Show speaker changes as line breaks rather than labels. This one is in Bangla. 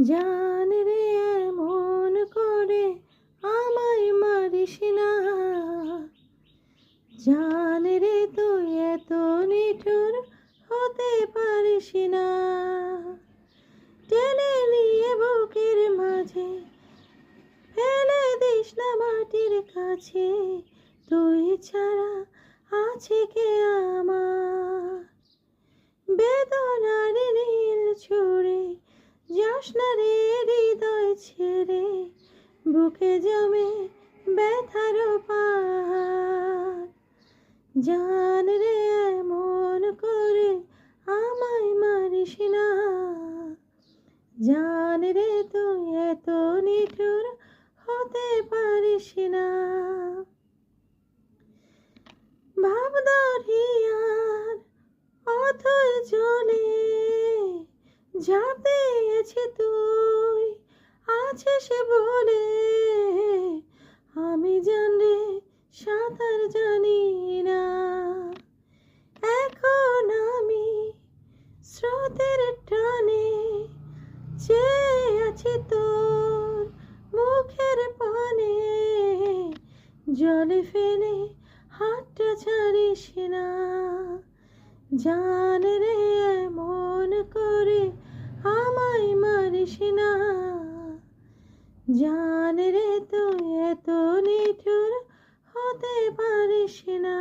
জান রে এমন করে আমায় মারিস না, জান রে তুই এত নিঠুর হতে পারিস না। টেনে নিয়ে বুকের মাঝে ফেলে দিস না মাটির কাছে, তুই ছাড়া আছে কে আমার। বেদনার নীল ছুড়ে যাস না রে হৃদয় ছেড়ে, বুকে জমে ব্যথার পাহাড়। জান রে এমন করে আমায় মারিস না, জান রে তুই এত নিঠুর হতে পারিস না। ভাব দরিয়ার অথই জলে ঝাঁপ দিয়েছি তুই আছিস বলে, আমি জানলে সাঁতার জানি না। এখন আমি স্রোতের টানে চেয়ে আছি তোর মুখের পানে, জলে ফেলে হাতটা ছাড়িস না। জান রে এমন করে আমায় মারিস না, জান রে তুই এত নিঠুর হতে পারিস না।